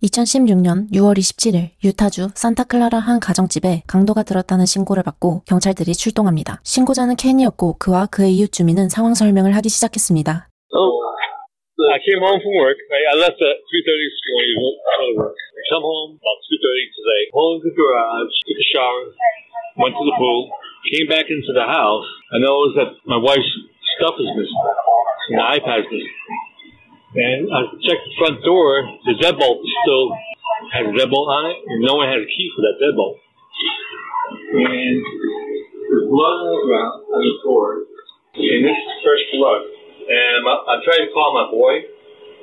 2016년 6월 27일 유타주 산타클라라 한 가정집에 강도가 들었다는 신고를 받고 경찰들이 출동합니다. 신고자는 켄이었고 그와 그의 이웃 주민은 상황 설명을 하기 시작했습니다. I came home from work. I left at 3:30 this morning to go to work. I come home about 2:30 today. Pulled into the garage, took a shower, went to the pool, came back into the house. I noticed that my wife's stuff is missing. The iPad's missing. And I checked the front door. The deadbolt still has a deadbolt on it, and no one has a key for that deadbolt. And there's blood on the ground on the floor, and this is fresh blood. And I tried to call my boy.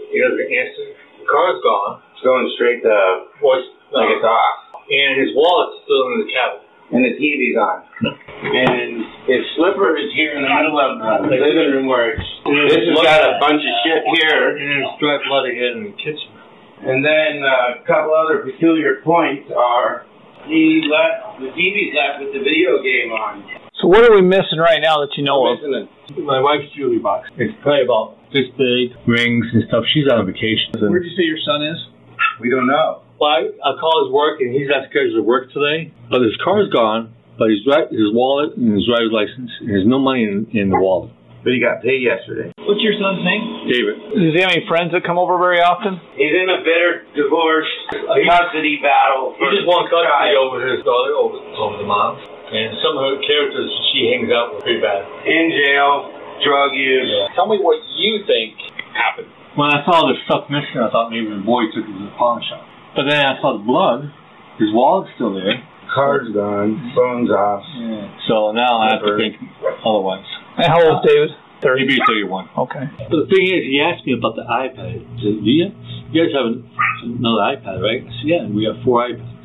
He doesn't answer. The car's gone. It's going straight to voice, like it's off. And his wallet's still in the cabin. And the TV's on. And his slipper is here in the middle of the living room where this has got a bunch of shit here. And there's dry blood again in the kitchen. And then a couple other peculiar points are the TV's left with the video game on. So what are we missing right now that you know of? My wife's jewelry box. It's probably about this big, rings and stuff. She's on vacation. Where'd you say your son is? We don't know. Well, I call his work, and he's not scheduled to work today. But his car's gone, but his wallet and his driver's license, and there's no money in the wallet. But he got paid yesterday. What's your son's name? David. Does he have any friends that come over very often? He's in a bitter divorce, custody battle. He just won custody over his daughter, over the mom. And some of her characters she hangs out with pretty bad. In jail, drug use. Yeah. Tell me what you think happened. When I saw the stuff missing, I thought maybe the boy took it to the pawn shop. But then I saw the blood. His wallet's still there. Car's gone. Phone's off. Yeah. So now I have to think otherwise. And how old is David? 30? Maybe 31. Okay. But the thing is, he asked me about the iPad. He said, you guys have another iPad, right? I said, yeah, we have 4 iPads.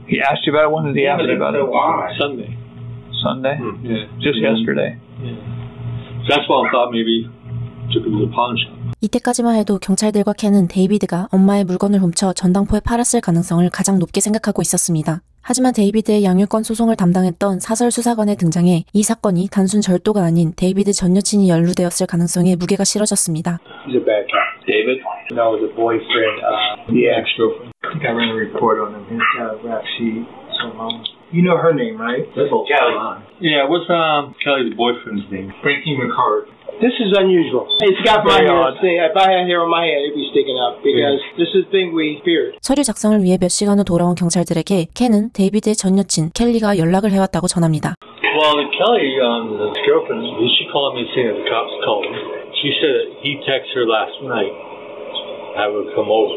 He asked you about it? When did he ask you about it? Sunday. Sunday? Yeah. Just yesterday. Yeah. So that's why I thought maybe took him to the pawn shop. 이때까지만 해도 경찰들과 켄은 데이비드가 엄마의 물건을 훔쳐 전당포에 팔았을 가능성을 가장 높게 생각하고 있었습니다. 하지만 데이비드의 양육권 소송을 담당했던 사설 수사관의 등장에 이 사건이 단순 절도가 아닌 데이비드 전 여친이 연루되었을 가능성에 무게가 실어졌습니다. He's a bad guy. David? No, the boyfriend, yeah. Ex-girlfriend. I think I ran a report on him. His rap sheet. So, you know her name, right? Kelly. Yeah, what's Kelly's boyfriend's name? Frankie McCart. This is unusual. It's got my hair. If I had hair on my head, it'd be sticking up because this is the thing we feared. 서류 작성을 위해 몇 시간 후 돌아온 경찰들에게 켄은 데이비드의 전 여친 켈리가 연락을 해왔다고 전합니다. Well, Kelly, his girlfriend, she called me saying the cops called me. She said he texted her last night, have her come over.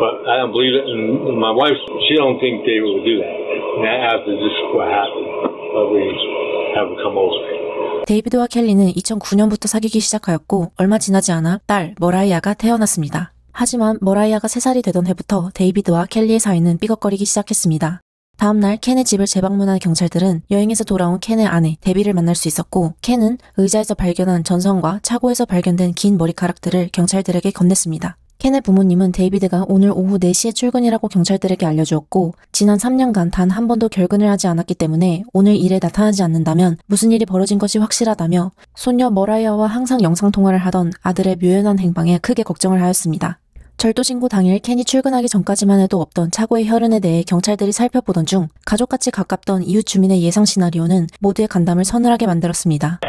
But I don't believe it. And my wife, she don't think David would do that. And after this, what happened, we have her come over. 데이비드와 켈리는 2009년부터 사귀기 시작하였고 얼마 지나지 않아 딸 머라이아가 태어났습니다. 하지만 머라이아가 3살이 되던 해부터 데이비드와 켈리의 사이는 삐걱거리기 시작했습니다. 다음날 켄의 집을 재방문한 경찰들은 여행에서 돌아온 켄의 아내 데비를 만날 수 있었고 켄은 의자에서 발견한 전선과 차고에서 발견된 긴 머리카락들을 경찰들에게 건넸습니다. 켄의 부모님은 데이비드가 오늘 오후 4시에 출근이라고 경찰들에게 알려주었고 지난 3년간 단 한 번도 결근을 하지 않았기 때문에 오늘 일에 나타나지 않는다면 무슨 일이 벌어진 것이 확실하다며 손녀 머라이아와 항상 영상통화를 하던 아들의 묘연한 행방에 크게 걱정을 하였습니다. 절도 신고 당일 켄이 출근하기 전까지만 해도 없던 차고의 혈흔에 대해 경찰들이 살펴보던 중 가족같이 가깝던 이웃 주민의 예상 시나리오는 모두의 간담을 서늘하게 만들었습니다.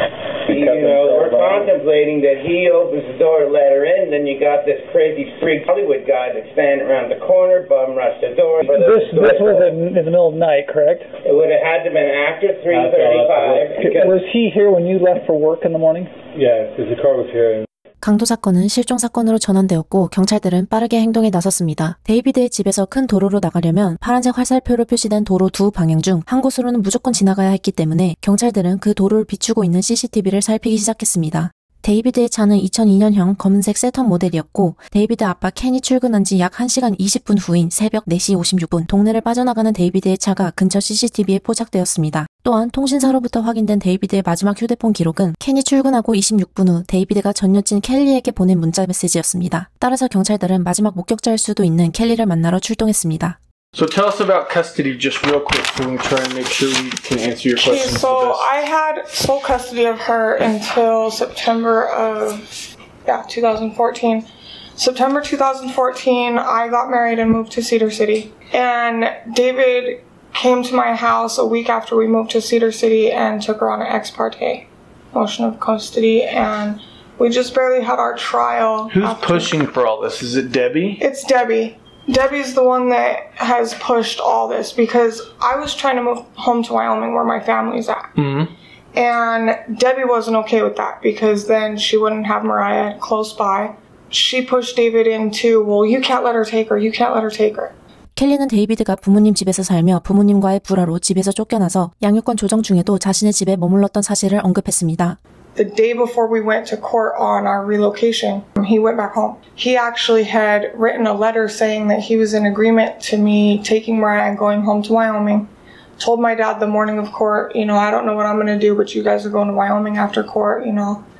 Contemplating that he opens the door to let her in, then you got this crazy freak Hollywood guy that's standing around the corner, bum rush the door. This was in the middle of the night, correct? It would have had to have been after 3:35. Was he here when you left for work in the morning? Yeah, because the car was here. 강도 사건은 실종 사건으로 전환되었고 경찰들은 빠르게 행동에 나섰습니다. 데이비드의 집에서 큰 도로로 나가려면 파란색 화살표로 표시된 도로 두 방향 중 한 곳으로는 무조건 지나가야 했기 때문에 경찰들은 그 도로를 비추고 있는 CCTV를 살피기 시작했습니다. 데이비드의 차는 2002년형 검은색 세턴 모델이었고 데이비드 아빠 켄이 출근한 지 약 1시간 20분 후인 새벽 4시 56분 동네를 빠져나가는 데이비드의 차가 근처 CCTV에 포착되었습니다. 또한 통신사로부터 확인된 데이비드의 마지막 휴대폰 기록은 켄이 출근하고 26분 후 데이비드가 전 여친 켈리에게 보낸 문자 메시지였습니다. 따라서 경찰들은 마지막 목격자일 수도 있는 켈리를 만나러 출동했습니다. So tell us about custody just real quick so we can try and make sure we can answer your questions. So I had full custody of her until September of 2014. September 2014, I got married and moved to Cedar City. And David came to my house a week after we moved to Cedar City and took her on an ex parte motion of custody. And we just barely had our trial. Who's pushing for all this? Is it Debbie? It's Debbie. Debbie's the one that has pushed all this because I was trying to move home to Wyoming where my family's at. Mm-hmm. And Debbie wasn't okay with that because then she wouldn't have Mariah close by. She pushed David into, well, you can't let her take her. You can't let her take her. 켈리는 데이비드가 부모님 집에서 살며 부모님과의 불화로 집에서 쫓겨나서 양육권 조정 중에도 자신의 집에 머물렀던 사실을 언급했습니다. The day before we went to court on our relocation, he went back home. He actually had written a letter saying that he was in agreement to me taking Mariah and going home to Wyoming. Told my dad the morning of court, I don't know what I'm going to do, but you guys are going to Wyoming after court,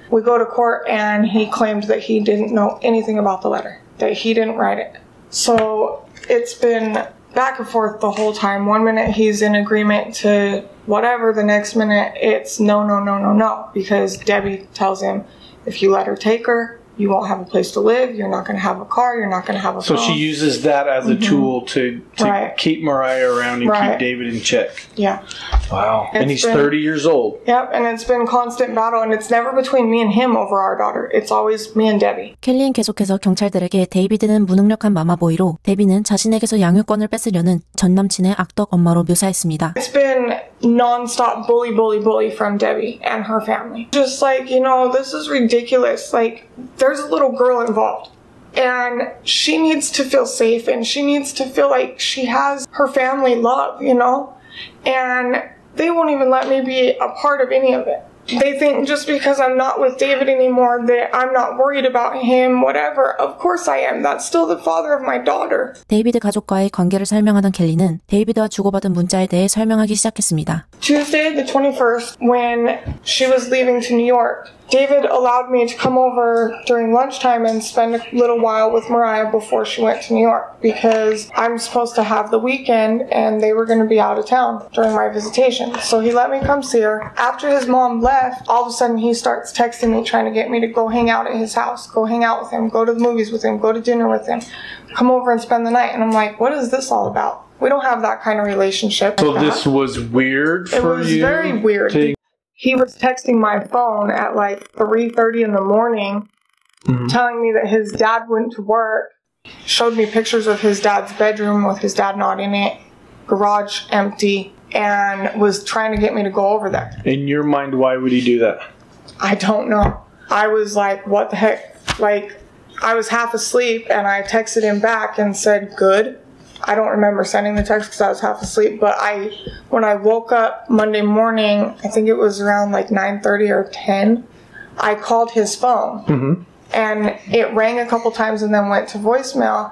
We go to court and he claimed that he didn't know anything about the letter, that he didn't write it. So it's been back and forth the whole time. One minute he's in agreement to whatever, the next minute it's no, because Debbie tells him if you let her take her, you won't have a place to live, you're not going to have a car, you're not going to have a phone. So she uses that as a tool to keep Mariah around and keep David in check. Yeah. Wow. And he's 30 years old. Yep, and it's been constant battle, and it's never between me and him over our daughter. It's always me and Debbie. 켈리는 계속해서 경찰들에게 데이비드는 무능력한 마마보이로 데비는 자신에게서 양육권을 뺏으려는 전남친의 악덕 엄마로 묘사했습니다. It's been non-stop bully from Debbie and her family. Just like, this is ridiculous. Like, there's a little girl involved. And she needs to feel safe and she needs to feel like she has her family love, And they won't even let me be a part of any of it. They think just because I'm not with David anymore that I'm not worried about him, whatever. Of course I am. That's still the father of my daughter. 데이비드 가족과의 관계를 설명하던 켈리는 데이비드와 주고받은 문자에 대해 설명하기 시작했습니다. Tuesday the 21st, when she was leaving to New York, David allowed me to come over during lunchtime and spend a little while with Mariah before she went to New York because I'm supposed to have the weekend and they were going to be out of town during my visitation. So he let me come see her. After his mom left, all of a sudden he starts texting me trying to get me to go hang out at his house, go hang out with him, go to the movies with him, go to dinner with him, come over and spend the night. And I'm like, what is this all about? We don't have that kind of relationship. So this was weird for you? It was very weird. He was texting my phone at like 3:30 in the morning, telling me that his dad went to work, showed me pictures of his dad's bedroom with his dad not in it, garage empty, and was trying to get me to go over there. In your mind, why would he do that? I don't know. I was like, what the heck? Like, I was half asleep and I texted him back and said, good. I don't remember sending the text because I was half asleep, but when I woke up Monday morning, I think it was around like 9:30 or 10, I called his phone and it rang a couple times and then went to voicemail,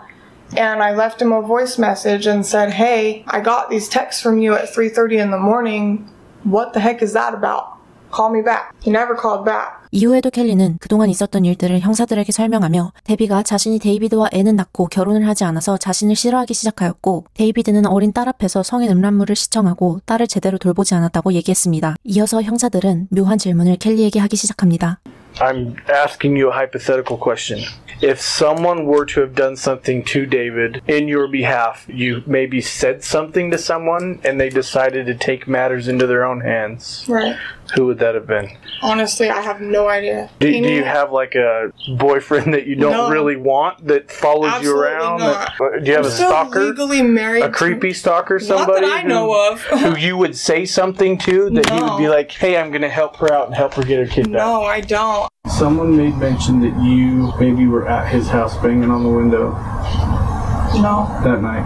and I left him a voice message and said, hey, I got these texts from you at 3:30 in the morning. What the heck is that about? Call me back. He never called back. 이후에도 켈리는 그동안 있었던 일들을 형사들에게 설명하며 데비가 자신이 데이비드와 애는 낳고 결혼을 하지 않아서 자신을 싫어하기 시작하였고 데이비드는 어린 딸 앞에서 성인 음란물을 시청하고 딸을 제대로 돌보지 않았다고 얘기했습니다. 이어서 형사들은 묘한 질문을 켈리에게 하기 시작합니다. I'm asking you a hypothetical question. If someone were to have done something to David in your behalf, you maybe said something to someone and they decided to take matters into their own hands. Right. Who would that have been? Honestly, I have no idea. Do you have like a boyfriend that you don't really want that follows you around? Absolutely not. Do you have a stalker? Legally married. A creepy stalker? Somebody not that I know of. who you would say something to that he would be like, hey, I'm going to help her out and help her get her kid back? No, I don't. Someone made mention that you maybe were at his house banging on the window. No. That night.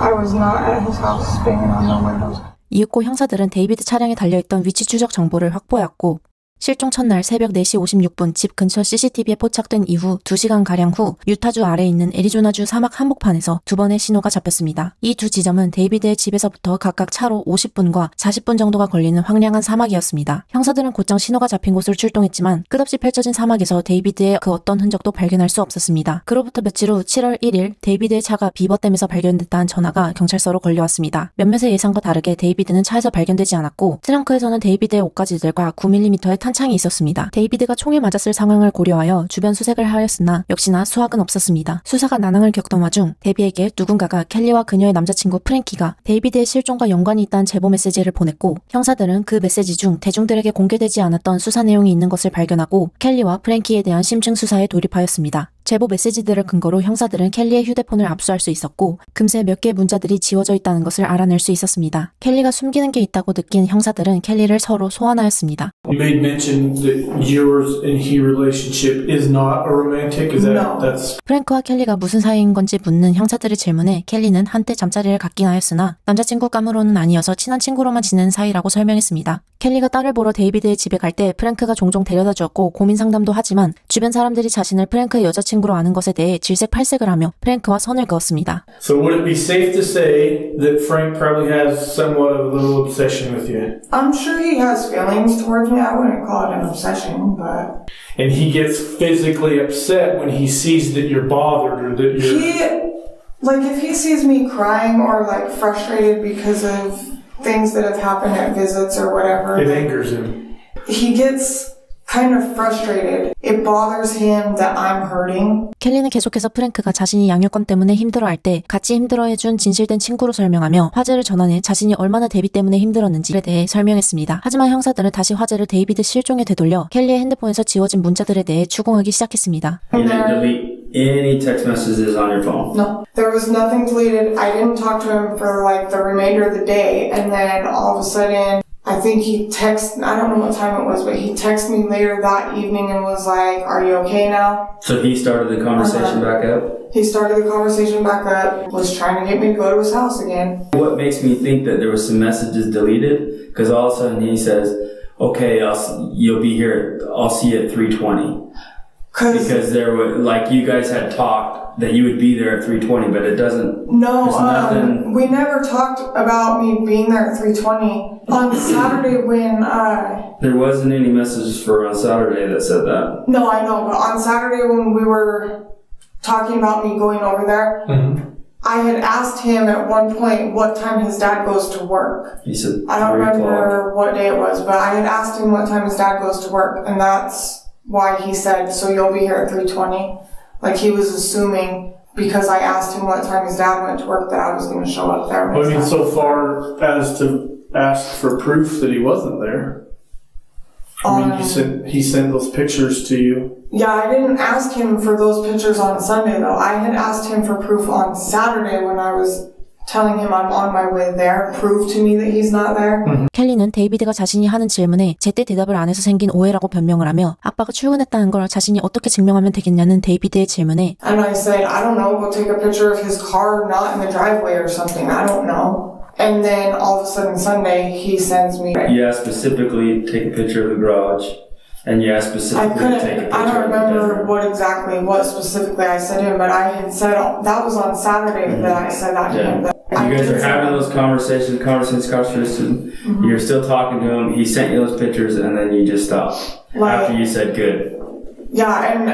I was not at his house banging on the windows. 이윽고 형사들은 데이비드 차량에 달려있던 위치 추적 정보를 확보했고 실종 첫날 새벽 4시 56분 집 근처 CCTV에 포착된 이후 2시간가량 후 유타주 아래에 있는 애리조나주 사막 한복판에서 두 번의 신호가 잡혔습니다. 이 두 지점은 데이비드의 집에서부터 각각 차로 50분과 40분 정도가 걸리는 황량한 사막이었습니다. 형사들은 곧장 신호가 잡힌 곳으로 출동했지만 끝없이 펼쳐진 사막에서 데이비드의 그 어떤 흔적도 발견할 수 없었습니다. 그로부터 며칠 후 7월 1일 데이비드의 차가 비버댐에서 발견됐다는 전화가 경찰서로 걸려왔습니다. 몇몇의 예상과 다르게 데이비드는 차에서 발견되지 않았고 트렁크에서는 데이비드의 옷가지들과 9mm의 탄창이 있었습니다. 데이비드가 총에 맞았을 상황을 고려하여 주변 수색을 하였으나 역시나 수확은 없었습니다. 수사가 난항을 겪던 와중 데비에게 누군가가 켈리와 그녀의 남자친구 프랭키가 데이비드의 실종과 연관이 있다는 제보 메시지를 보냈고 형사들은 그 메시지 중 대중들에게 공개되지 않았던 수사 내용이 있는 것을 발견하고 켈리와 프랭키에 대한 심층 수사에 돌입하였습니다. 제보 메시지들을 근거로 형사들은 켈리의 휴대폰을 압수할 수 있었고 금세 몇 개의 문자들이 지워져 있다는 것을 알아낼 수 있었습니다. 켈리가 숨기는 게 있다고 느낀 형사들은 켈리를 서로 소환하였습니다. You made mention that yours and he relationship is not a romantic. Is that that's 프랭크와 켈리가 무슨 사이인 건지 묻는 형사들의 질문에 켈리는 한때 잠자리를 갖긴 하였으나 남자친구감으로는 아니어서 친한 친구로만 지내는 사이라고 설명했습니다. 켈리가 딸을 보러 데이비드의 집에 갈 때 프랭크가 종종 데려다 주었고 고민 상담도 하지만 주변 사람들이 자신을 프랭크의 여자친구로 아는 것에 대해 질색팔색을 하며 프랭크와 선을 그었습니다. So would it be safe to say that Frank probably has somewhat of a little obsession with you? I'm sure he has feelings towards me. I wouldn't call it an obsession, but... And he gets physically upset when he sees that you're bothered or that you're... If he sees me crying or, frustrated because of things that have happened at visits or whatever... It angers him. He gets kind of frustrated. It bothers him that I'm hurting. 켈리는 계속해서 프랭크가 자신이 양육권 때문에 힘들어할 때 같이 힘들어해준 진실된 친구로 설명하며 화제를 전환해 자신이 얼마나 데비 때문에 힘들었는지에 대해 설명했습니다. 하지만 형사들은 다시 화제를 데이비드 실종에 되돌려 켈리의 핸드폰에서 지워진 문자들에 대해 추궁하기 시작했습니다. You didn't delete any text messages on your phone? No. There was nothing deleted. I didn't talk to him for the remainder of the day, and then all of a sudden I think he texted, I don't know what time it was, but he texted me later that evening and was like, are you okay now? So he started the conversation back up? He started the conversation back up, was trying to get me to go to his house again. What makes me think that there were some messages deleted? Because all of a sudden he says, okay, you'll be here, I'll see you at 3:20. Because there were, you guys had talked that you would be there at 3:20, but it doesn't. No, we never talked about me being there at 3:20. On Saturday when there wasn't any messages on Saturday that said that. No, I know, but on Saturday when we were talking about me going over there, I had asked him at one point what time his dad goes to work. He said 3 I don't remember what day it was, but I had asked him what time his dad goes to work, and that's why he said, so you'll be here at 3:20. He was assuming because I asked him what time his dad went to work that I was going to show up there. I mean, so far as to ask for proof that he wasn't there. He sent those pictures to you. Yeah, I didn't ask him for those pictures on Sunday though. I had asked him for proof on Saturday when I was telling him I'm on my way there. Prove to me that he's not there. 켈리는 데이비드가 자신이 하는 질문에 제때 대답을 안 해서 생긴 오해라고 변명을 하며 아빠가 출근했다는 걸 자신이 어떻게 증명하면 되겠냐는 데이비드의 질문에 And I said, I don't know, go take a picture of his car not in the driveway or something. I don't know. And then all of a sudden Sunday he sends me. You asked specifically to take a picture of the garage. And you asked specifically to take a picture. I don't remember what specifically I said to him, but I had said that was on Saturday that I said that to him. You guys are having those conversations. You're still talking to him. He sent you those pictures, and then you just stopped after you said good. Yeah, and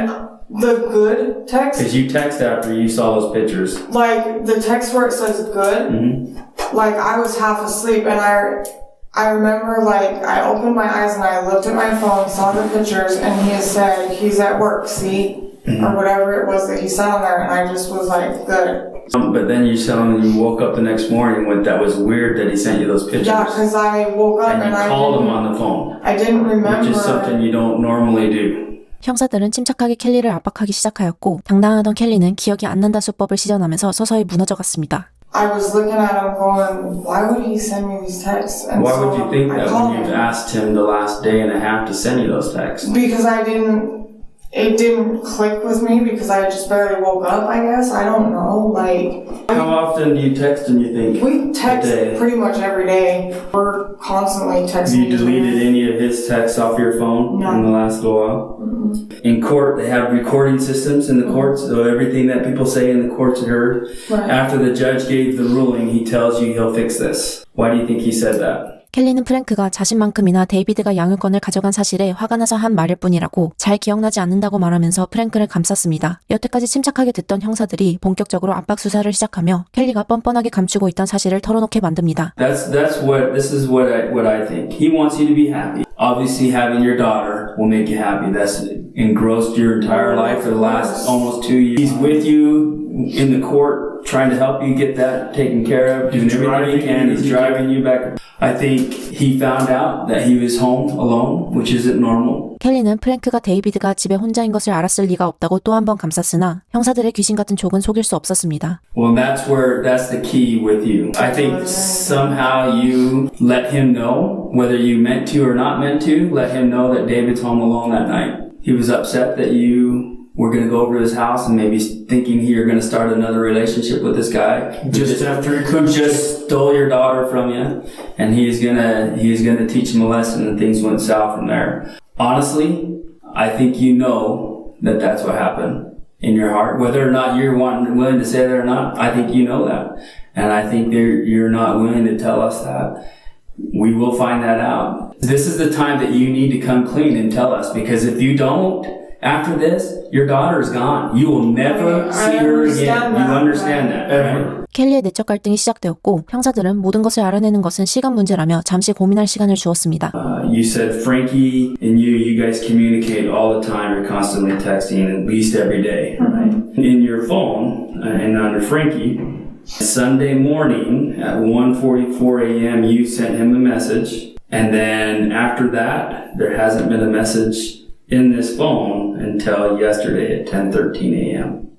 the good text. Because you text after you saw those pictures. The text where it says good. I was half asleep, and I remember, I opened my eyes and I looked at my phone, saw the pictures, and he said, he's at work, see? Or whatever it was that he said on there, and I just was like, good. But then you woke up the next morning and that was weird that he sent you those pictures. Yeah, because I woke up and I called him on the phone. I didn't remember. Which is something you don't normally do. 형사들은 침착하게 켈리를 압박하기 시작하였고 당당하던 켈리는 기억이 안 난다 수법을 시전하면서 서서히 무너져갔습니다. I was looking at him going, why would he send me these texts? And why would you think that when you've asked him the last day and a half to send you those texts? Because it didn't click with me because I just barely woke up, I guess. I don't know, How often do you text and you think? We text pretty much every day. We're constantly texting. Have you deleted any of his texts off your phone in the last little while? In court, they have recording systems in the courts, so everything that people say in the courts are heard. Right. After the judge gave the ruling, he tells you he'll fix this. Why do you think he said that? 켈리는 프랭크가 자신만큼이나 데이비드가 양육권을 가져간 사실에 화가 나서 한 말일 뿐이라고 잘 기억나지 않는다고 말하면서 프랭크를 감쌌습니다. 여태까지 침착하게 듣던 형사들이 본격적으로 압박 수사를 시작하며 켈리가 뻔뻔하게 감추고 있던 사실을 털어놓게 만듭니다. This is what I think. He wants you to be happy. Obviously, having your daughter will make you happy. That's engrossed your entire life for the last almost 2 years. He's with you in the court, trying to help you get that taken care of, doing everything he can. He's driving you back. I think he found out that he was home alone, which isn't normal. 켈리는 프랭크가 데이비드가 집에 혼자인 것을 알았을 리가 없다고 또 한 번 감쌌으나 형사들의 귀신 같은 족은 속일 수 없었습니다. Well, that's the key with you. I think somehow you let him know, whether you meant to or not meant to, let him know that David's home alone that night. He was upset that you were going to go over to his house and maybe thinking you're going to start another relationship with this guy who just stole your daughter from you, and he's going to teach him a lesson, and things went south from there. Honestly, I think you know that that's what happened in your heart. Whether or not you're willing to say that or not, I think you know that. And I think you're not willing to tell us that. We will find that out. This is the time that you need to come clean and tell us, because if you don't, after this, your daughter is gone. You will never see her again. You understand that, right? 켈리의 내적 갈등이 시작되었고 형사들은 모든 것을 알아내는 것은 시간 문제라며 잠시 고민할 시간을 주었습니다. You said Frankie and you guys communicate all the time. You're constantly texting at least every day, right? In your phone and under Frankie, Sunday morning at 1:44 a.m. you sent him a message, and then after that there hasn't been a message in this phone until yesterday at 10:13 a.m.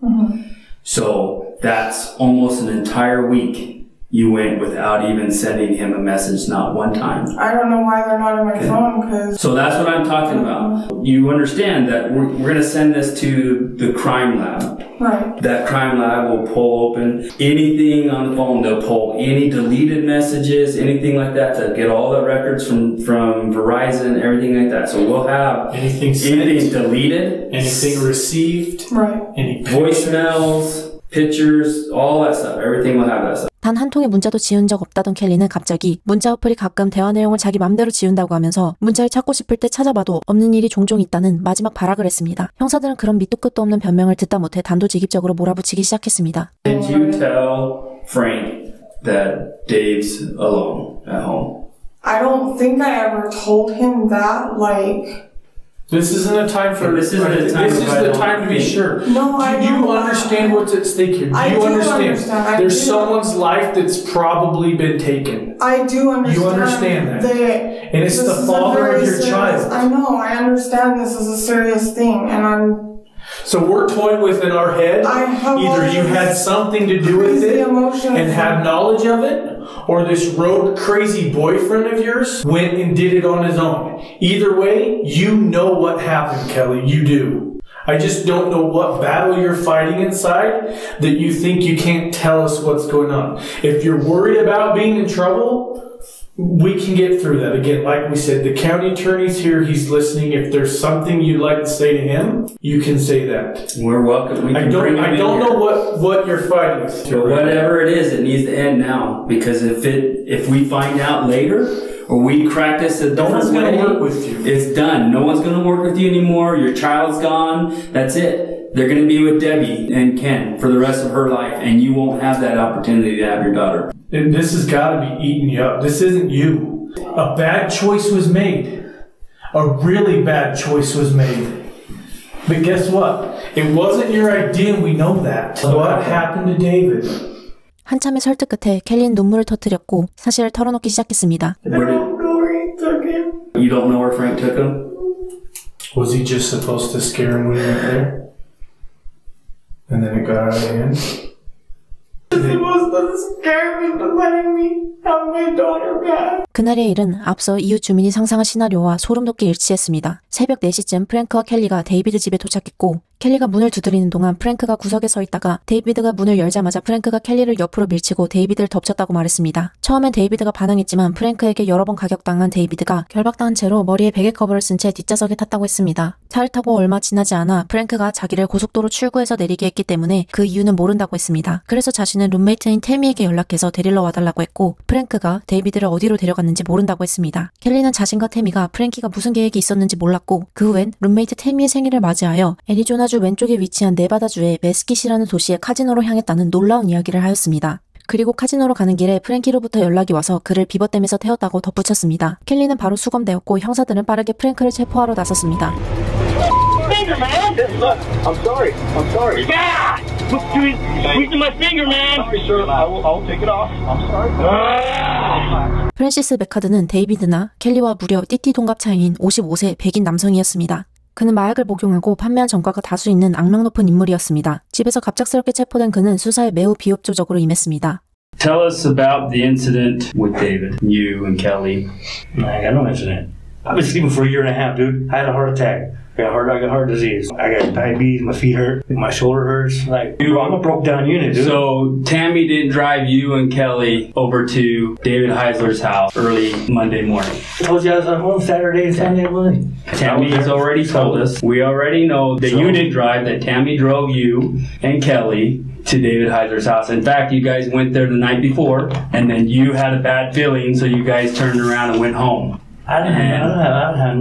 So that's almost an entire week you went without even sending him a message, not one time. I don't know why they're not on my phone, because... So that's what I'm talking about. You understand that we're going to send this to the crime lab. Right. That crime lab will pull open anything on the phone. They'll pull any deleted messages, anything like that, to get all the records from Verizon, everything like that. So we'll have anything deleted, anything received, right? Any voicemails, pictures, all that stuff. Everything will have that stuff. 단 한 통의 문자도 지운 적 없다던 켈리는 갑자기 문자 어플이 가끔 대화 내용을 자기 맘대로 지운다고 하면서 문자를 찾고 싶을 때 찾아봐도 없는 일이 종종 있다는 마지막 발악을 했습니다. 형사들은 그런 밑도 끝도 없는 변명을 듣다 못해 단도직입적으로 몰아붙이기 시작했습니다. Did you tell Frank that Dave's alone at home? I don't think I ever told him that, like... This isn't a time for. This isn't a time. This is the time to be sure. No, I You understand what's at stake here. I You do understand. There's someone's life that's probably been taken. I do understand. You understand that. And it's the father of your child. I know. I understand this is a serious thing, and I'm. So we're toying with in our head. Either you had something to do with it and had knowledge of it, or this rogue crazy boyfriend of yours went and did it on his own. Either way, you know what happened, Kelly. You do. I just don't know what battle you're fighting inside that you think you can't tell us what's going on. If you're worried about being in trouble, we can get through that. Again, like we said, the county attorney's here. He's listening. If there's something you'd like to say to him, you can say that. We're welcome. I don't know what you're fighting with. But whatever it is, it needs to end now. Because if we find out later, or we crack this a different way, no one's going to work with you. It's done. No one's going to work with you anymore. Your child's gone. That's it. They're going to be with Debbie and Ken for the rest of her life, and you won't have that opportunity to have your daughter. And this has got to be eating you up. This isn't you. A bad choice was made. A really bad choice was made. But guess what? It wasn't your idea, and we know that. What happened to David? 한참의 설득 끝에 켈리는 눈물을 터뜨렸고 사실을 털어놓기 시작했습니다. I don't know where he took him. You don't know where Frank took him? Was he just supposed to scare him when he went there? And then it got out of hand? He was supposed to scare me into letting me have my daughter back. 그날의 일은 앞서 이웃 주민이 상상한 시나리오와 소름 돋게 일치했습니다. 새벽 4시쯤 프랭크와 켈리가 데이비드 집에 도착했고 켈리가 문을 두드리는 동안 프랭크가 구석에 서 있다가 데이비드가 문을 열자마자 프랭크가 켈리를 옆으로 밀치고 데이비드를 덮쳤다고 말했습니다. 처음엔 데이비드가 반항했지만 프랭크에게 여러 번 가격당한 데이비드가 결박당한 채로 머리에 베개 커버를 쓴 채 뒷좌석에 탔다고 했습니다. 차를 타고 얼마 지나지 않아 프랭크가 자기를 고속도로 출구에서 내리게 했기 때문에 그 이유는 모른다고 했습니다. 그래서 자신은 룸메이트인 태미에게 연락해서 데리러 와달라고 했고 프랭크가 데이비드를 어디로 데려갔는지 모른다고 했습니다. 켈리는 자신과 태미가 프랭키가 무슨 계획이 있었는지 몰랐고 그 후엔 룸메이트 태미의 생일을 맞이하여 애리조나주 왼쪽에 위치한 네바다주의 메스킷이라는 도시의 카지노로 향했다는 놀라운 이야기를 하였습니다. 그리고 카지노로 가는 길에 프랭키로부터 연락이 와서 그를 비버댐에서 태웠다고 덧붙였습니다. 켈리는 바로 수검되었고 형사들은 빠르게 프랭크를 체포하러 나섰습니다. Finger, man! I'm sorry. I'm sorry. Yeah! Squeezing my finger, man! Sorry, sir. I'll take it off. I'm sorry. 프랜시스 메카드는 데이비드나 켈리와 무려 띠띠 동갑 차이인 55세 백인 남성이었습니다. 그는 마약을 복용하고 판매한 전과가 다수 있는 악명 높은 인물이었습니다. 집에서 갑작스럽게 체포된 그는 수사에 매우 비협조적으로 임했습니다. Tell us about the incident with David, you and Kelly. I got no incident. I've been sleeping for a year and a half, dude. I had a heart attack. I got heart disease. I got diabetes. My feet hurt. My shoulder hurts. Like, dude, I'm a broke down unit, dude. So Tammy didn't drive you and Kelly over to David Heisler's house early Monday morning. I told you I was at home Saturday and Sunday morning. Tammy has already told us. We already know that you didn't drive, that Tammy drove you and Kelly to David Heisler's house. In fact, you guys went there the night before, and then you had a bad feeling, so you guys turned around and went home. I don't have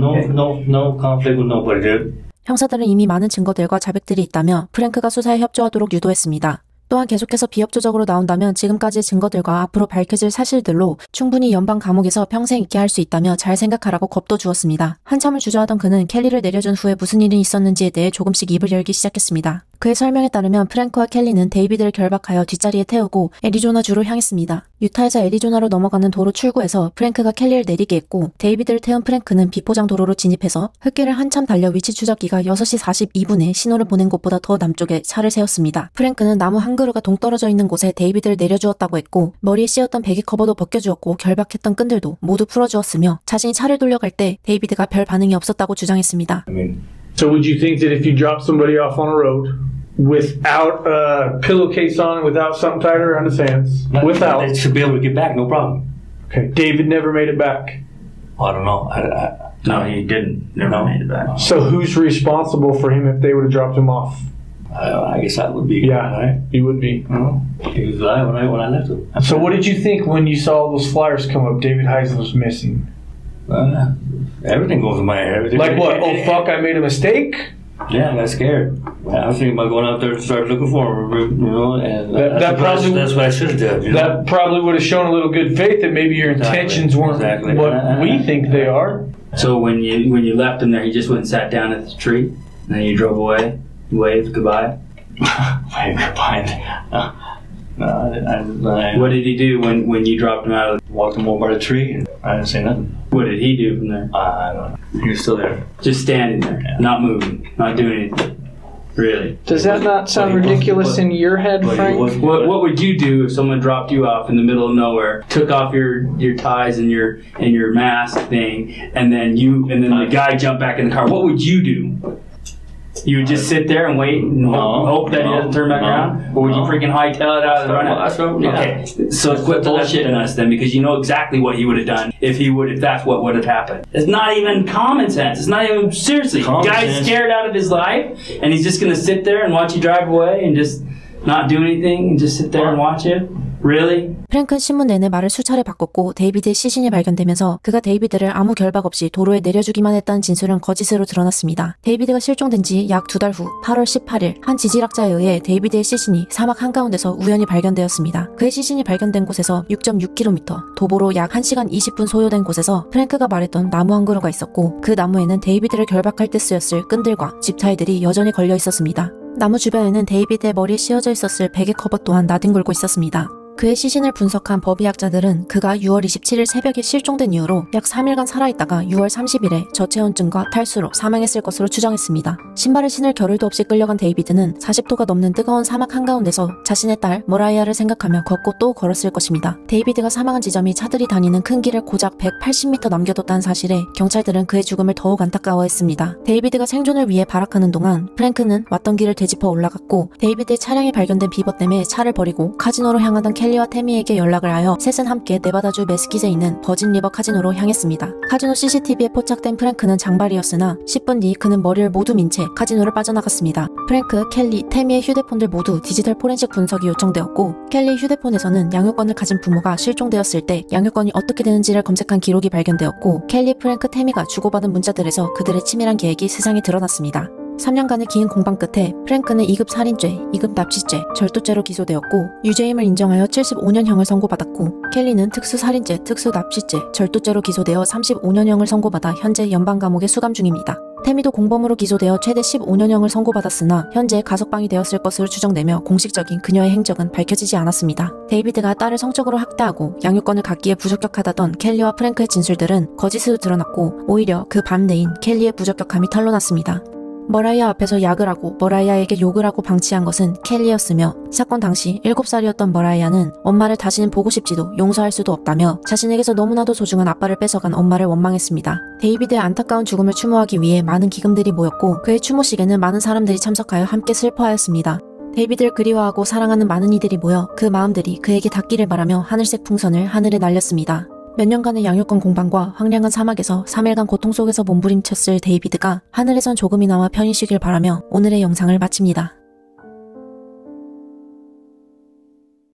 no conflict with nobody, dude. 형사들은 이미 많은 증거들과 자백들이 있다며 프랭크가 수사에 협조하도록 유도했습니다. 또한 계속해서 비협조적으로 나온다면 지금까지의 증거들과 앞으로 밝혀질 사실들로 충분히 연방 감옥에서 평생 있게 할 수 있다며 잘 생각하라고 겁도 주었습니다. 한참을 주저하던 그는 켈리를 내려준 후에 무슨 일이 있었는지에 대해 조금씩 입을 열기 시작했습니다. 그의 설명에 따르면 프랭크와 켈리는 데이비드를 결박하여 뒷자리에 태우고 애리조나주로 향했습니다. 유타에서 애리조나로 넘어가는 도로 출구에서 프랭크가 켈리를 내리게 했고 데이비드를 태운 프랭크는 비포장 도로로 진입해서 흙길을 한참 달려 위치 추적기가 6시 42분에 신호를 보낸 곳보다 더 남쪽에 차를 세웠습니다. 프랭크는 나무 한 그루가 동떨어져 있는 곳에 데이비드를 내려주었다고 했고 머리에 씌웠던 베개 커버도 벗겨주었고 결박했던 끈들도 모두 풀어주었으며 자신이 차를 돌려갈 때 데이비드가 별 반응이 없었다고 주장했습니다. So would you think that if you drop somebody off on a road without a pillowcase on, without something tied around his hands, without, they should be able to get back, no problem. Okay, David never made it back. I don't know. No, he didn't. Never made it back. So who's responsible for him if they would have dropped him off? I guess I would be. Yeah, right? You would be. He was alive when I left him. So what did you think when you saw those flyers come up? David Heisler was missing. Everything goes in my head. Like what? Oh fuck! I made a mistake. Yeah, I got scared. I was thinking about going out there and start looking for him, you know, and that's what I should have done. You know? That probably would have shown a little good faith that maybe your intentions weren't what we think they are. So when you left him there, he just went and sat down at the tree, and then you drove away, you waved goodbye. Waved goodbye. What did he do when you dropped him out? Walked him over by the tree, and I didn't say nothing. What did he do from there? I don't know. He was still there. Just standing there, not moving, not doing anything. Really? Does that not sound ridiculous in your head, Frank? What would you do if someone dropped you off in the middle of nowhere, took off your ties and your mask thing, and then the guy jumped back in the car? What would you do? You would just sit there and wait and hope that he doesn't turn back around? Or would you freaking hightail it out and run out? Okay, so quit bullshitting us then, because you know exactly what he would have done if that's what would have happened. It's not even common sense. It's not even, seriously. The guy's scared out of his life, and he's just going to sit there and watch you drive away and just not do anything and just sit there and watch it? Really? 프랭크는 신문 내내 말을 수차례 바꿨고 데이비드의 시신이 발견되면서 그가 데이비드를 아무 결박 없이 도로에 내려주기만 했다는 진술은 거짓으로 드러났습니다. 데이비드가 실종된 지 약 2달 후 8월 18일 한 지질학자에 의해 데이비드의 시신이 사막 한가운데서 우연히 발견되었습니다. 그의 시신이 발견된 곳에서 6.6km, 도보로 약 1시간 20분 소요된 곳에서 프랭크가 말했던 나무 한 그루가 있었고 그 나무에는 데이비드를 결박할 때 쓰였을 끈들과 집타이들이 여전히 걸려 있었습니다. 나무 주변에는 데이비드의 머리에 씌워져 있었을 베개 커버 또한 나뒹굴고 있었습니다. 그의 시신을 분석한 법의학자들은 그가 6월 27일 새벽에 실종된 이후로 약 3일간 살아있다가 6월 30일에 저체온증과 탈수로 사망했을 것으로 추정했습니다. 신발을 신을 겨를도 없이 끌려간 데이비드는 40도가 넘는 뜨거운 사막 한가운데서 자신의 딸 머라이아를 생각하며 걷고 또 걸었을 것입니다. 데이비드가 사망한 지점이 차들이 다니는 큰 길을 고작 180m 남겨뒀다는 사실에 경찰들은 그의 죽음을 더욱 안타까워했습니다. 데이비드가 생존을 위해 발악하는 동안 프랭크는 왔던 길을 되짚어 올라갔고 데이비드의 차량이 발견된 비버댐에 차를 버리고 카지노로 향하던 켈리와 태미에게 연락을 하여 셋은 함께 네바다주 메스킷에 있는 버진 리버 카지노로 향했습니다. 카지노 CCTV에 포착된 프랭크는 장발이었으나 10분 뒤 그는 머리를 모두 민 채 카지노를 빠져나갔습니다. 프랭크, 켈리, 태미의 휴대폰들 모두 디지털 포렌식 분석이 요청되었고 켈리의 휴대폰에서는 양육권을 가진 부모가 실종되었을 때 양육권이 어떻게 되는지를 검색한 기록이 발견되었고 켈리, 프랭크, 태미가 주고받은 문자들에서 그들의 치밀한 계획이 세상에 드러났습니다. 3년간의 긴 공방 끝에 프랭크는 2급 살인죄, 2급 납치죄, 절도죄로 기소되었고 유죄임을 인정하여 75년형을 선고받았고 켈리는 특수살인죄, 특수납치죄, 절도죄로 기소되어 35년형을 선고받아 현재 연방감옥에 수감 중입니다. 태미도 공범으로 기소되어 최대 15년형을 선고받았으나 현재 가석방이 되었을 것으로 추정되며 공식적인 그녀의 행적은 밝혀지지 않았습니다. 데이비드가 딸을 성적으로 학대하고 양육권을 갖기에 부적격하다던 켈리와 프랭크의 진술들은 거짓으로 드러났고 오히려 그 밤내인 켈리의 부적격함이 탄로났습니다. 머라이아 앞에서 약을 하고 머라이아에게 욕을 하고 방치한 것은 켈리였으며 사건 당시 7살이었던 머라이아는 엄마를 다시는 보고 싶지도 용서할 수도 없다며 자신에게서 너무나도 소중한 아빠를 뺏어간 엄마를 원망했습니다. 데이비드의 안타까운 죽음을 추모하기 위해 많은 기금들이 모였고 그의 추모식에는 많은 사람들이 참석하여 함께 슬퍼하였습니다. 데이비드를 그리워하고 사랑하는 많은 이들이 모여 그 마음들이 그에게 닿기를 바라며 하늘색 풍선을 하늘에 날렸습니다. 몇 년간의 양육권 공방과 황량한 사막에서 3일간 고통 속에서 몸부림쳤을 데이비드가 하늘에선 조금이나마 편히 쉬길 바라며 오늘의 영상을 마칩니다.